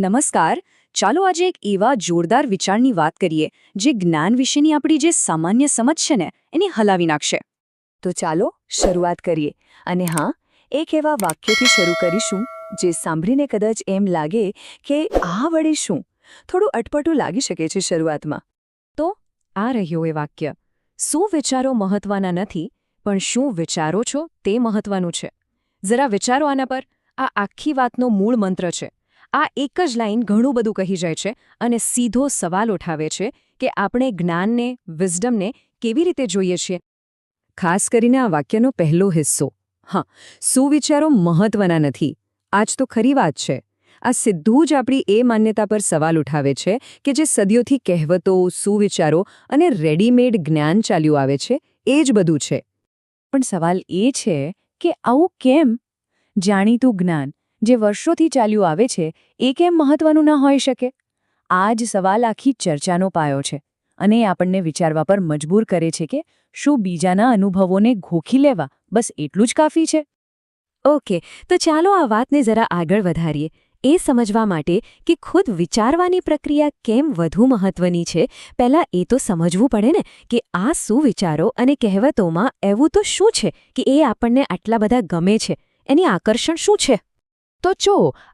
નમસ્કાર. ચાલો આજે એક એવા જોરદાર વિચારની વાત કરીએ જે જ્ઞાન વિશેની આપણી જે સામાન્ય સમજ છે ને એને હલાવી નાખશે. તો ચાલો શરૂઆત કરીએ. અને હા, એક એવા વાક્યથી શરૂ કરીશું જે સાંભળીને કદાચ એમ લાગે કે આ વળી શું, થોડું અટપટું લાગી શકે છે શરૂઆતમાં. તો આ રહ્યો એ વાક્ય. શું વિચારો મહત્વના નથી, પણ શું વિચારો છો તે મહત્વનું છે. જરા વિચારો આના પર. આ આખી વાતનો મૂળ મંત્ર છે. આ એક જ લાઈન ઘણું બધું કહી જાય છે અને સીધો સવાલ ઉઠાવે છે કે આપણે જ્ઞાનને, વિઝડમને કેવી રીતે જોઈએ છીએ. ખાસ કરીને આ વાક્યનો પહેલો હિસ્સો. હા, સુવિચારો મહત્વના નથી. આજ તો ખરી વાત છે. આ સીધું જ આપણી એ માન્યતા પર સવાલ ઉઠાવે છે કે જે સદીઓથી કહેવતો, સુવિચારો અને રેડીમેડ જ્ઞાન ચાલ્યું આવે છે એ જ બધું છે. પણ સવાલ એ છે કે આવું કેમ? જાણીતું જ્ઞાન જે વર્ષોથી ચાલ્યું આવે છે એ કેમ મહત્વનું ન હોઈ શકે? આ જ સવાલ આખી ચર્ચાનો પાયો છે અને એ આપણને વિચારવા પર મજબૂર કરે છે કે શું બીજાના અનુભવોને ઘોખી લેવા બસ એટલું જ કાફી છે? ઓકે, તો ચાલો આ વાતને જરા આગળ વધારીએ. એ સમજવા માટે કે ખુદ વિચારવાની પ્રક્રિયા કેમ વધુ મહત્વની છે, પહેલાં એ તો સમજવું પડે ને કે આ સુવિચારો અને કહેવતોમાં એવું તો શું છે કે એ આપણને આટલા બધા ગમે છે, એની આકર્ષણ શું છે? તો જો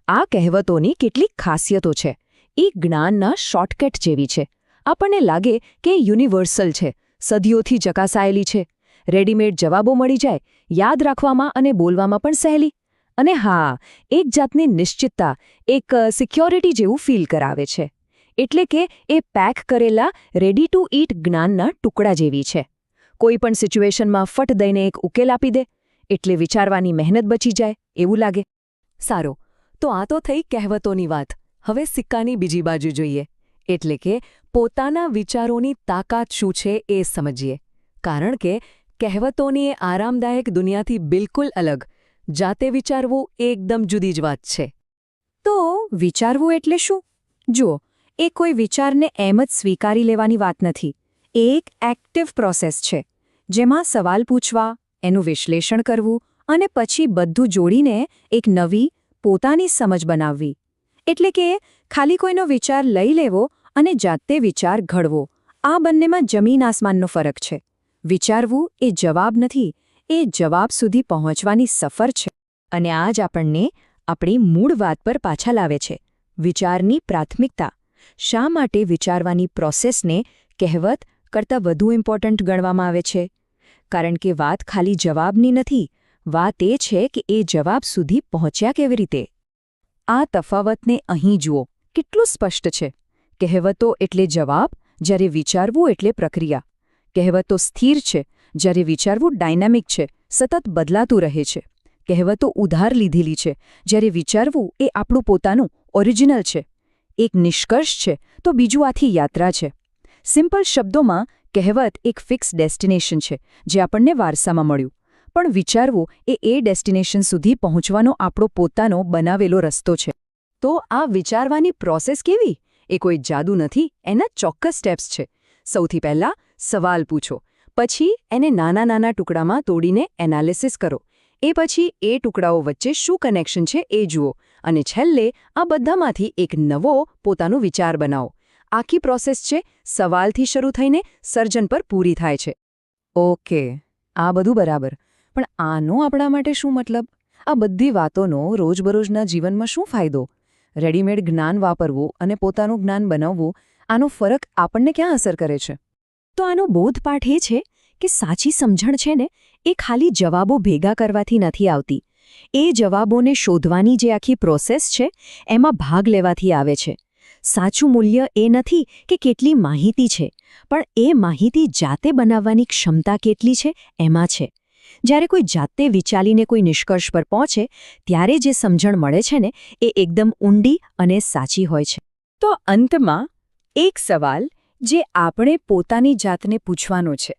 આ કહેવતોની કેટલીક ખાસિયતો છે. એ જ્ઞાનના શોર્ટકટ જેવી છે. આપણને લાગે કે યુનિવર્સલ છે, સદીઓથી ચકાસાયેલી છે, રેડીમેડ જવાબો મળી જાય, યાદ રાખવામાં અને બોલવામાં પણ સહેલી. અને હા, એક જાતની નિશ્ચિતતા, એક સિક્યોરિટી જેવું ફીલ કરાવે છે. એટલે કે એ પેક કરેલા રેડી ટુ ઈટ જ્ઞાનના ટુકડા જેવી છે. કોઈ પણ સિચ્યુએશનમાં ફટ દઈને એક ઉકેલ આપી દે, એટલે વિચારવાની મહેનત બચી જાય એવું લાગે. સારું, તો આ તો થઈ કહેવતોની વાત. હવે સિક્કાની બીજી બાજુ જોઈએ. એટલે કે પોતાના વિચારોની તાકાત શું છે એ સમજીએ. કારણ કે કહેવતોની એ આરામદાયક દુનિયાથી બિલકુલ અલગ. જાતે વિચારવું એ એકદમ જુદી જ વાત છે. તો વિચારવું એટલે શું? જુઓ, એ કોઈ વિચારને એમ જ સ્વીકારી લેવાની વાત નથી. એ એક એક્ટિવ પ્રોસેસ છે, જેમાં સવાલ પૂછવા, એનું વિશ્લેષણ કરવું અને પછી બધું જોડીને એક નવી, પોતાની સમજ બનાવવી. એટલે કે ખાલી કોઈનો વિચાર લઈ લેવો અને જાતે વિચાર ઘડવો, આ બંનેમાં જમીન આસમાનનો ફરક છે. વિચારવું એ જવાબ નથી, એ જવાબ સુધી પહોંચવાની સફર છે. અને આ જ આપણને આપણી મૂળ વાત પર પાછા લાવે છે. વિચારની પ્રાથમિકતા. શા માટે વિચારવાની પ્રોસેસને કહેવત કરતાં વધુ ઇમ્પોર્ટન્ટ ગણવામાં આવે છે? કારણ કે વાત ખાલી જવાબની નથી. વાત એ છે કે એ જવાબ સુધી પહોંચ્યા કેવી રીતે. આ તફાવતને અહીં જુઓ, કેટલું સ્પષ્ટ છે. કહેવતો એટલે જવાબ, જ્યારે વિચારવું એટલે પ્રક્રિયા. કહેવતો સ્થિર છે, જ્યારે વિચારવું ડાયનામિક છે, સતત બદલાતું રહે છે. કહેવતો ઉધાર લીધેલી છે, જ્યારે વિચારવું એ આપણું પોતાનું, ઓરિજિનલ છે. એક નિષ્કર્ષ છે તો બીજું આથી યાત્રા છે. સિમ્પલ શબ્દોમાં કહેવત એક ફિક્સ ડેસ્ટિનેશન છે જે આપણને વારસામાં મળ્યું. પણ વિચારવું એ ડેસ્ટિનેશન સુધી પહોંચવાનો આપણો પોતાનો બનાવેલો રસ્તો છે. તો આ વિચારવાની પ્રોસેસ કેવી? એ કોઈ જાદુ નથી, એના ચોક્કસ સ્ટેપ્સ છે. સૌથી પહેલાં સવાલ પૂછો, પછી એને નાના નાના ટુકડામાં તોડીને એનાલિસિસ કરો. એ પછી એ ટુકડાઓ વચ્ચે શું કનેક્શન છે એ જુઓ, અને છેલ્લે આ બધામાંથી એક નવો પોતાનો વિચાર બનાવો. આખી પ્રોસેસ છે સવાલથી શરૂ થઈને સર્જન પર પૂરી થાય છે. ઓકે, આ બધું બરાબર. પણ આનો આપણા માટે શું મતલબ? આ બધી વાતોનો રોજબરોજના જીવનમાં શું ફાયદો? રેડીમેડ જ્ઞાન વાપરવું અને પોતાનું જ્ઞાન બનાવવું, આનો ફરક આપણને ક્યાં અસર કરે છે? તો આનો બોધપાઠ એ છે કે સાચી સમજણ છે ને એ ખાલી જવાબો ભેગા કરવાથી નથી આવતી. એ જવાબોને શોધવાની જે આખી પ્રોસેસ છે એમાં ભાગ લેવાથી આવે છે. સાચું મૂલ્ય એ નથી કે કેટલી માહિતી છે, પણ એ માહિતી જાતે બનાવવાની ક્ષમતા કેટલી છે એમાં છે. જ્યારે કોઈ જાતે વિચારીને કોઈ નિષ્કર્ષ પર પહોંચે ત્યારે જે સમજણ મળે છે ને એ એકદમ ઊંડી અને સાચી હોય છે. તો અંતમાં એક સવાલ જે આપણે પોતાની જાતને પૂછવાનો છે.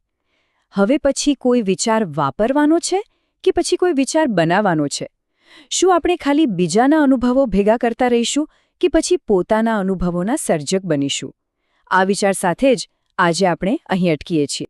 હવે પછી કોઈ વિચાર વાપરવાનો છે કે પછી કોઈ વિચાર બનાવવાનો છે? શું આપણે ખાલી બીજાના અનુભવો ભેગા કરતા રહીશું કે પછી પોતાના અનુભવોના સર્જક બનીશું? આ વિચાર સાથે જ આજે આપણે અહીં અટકીએ છીએ.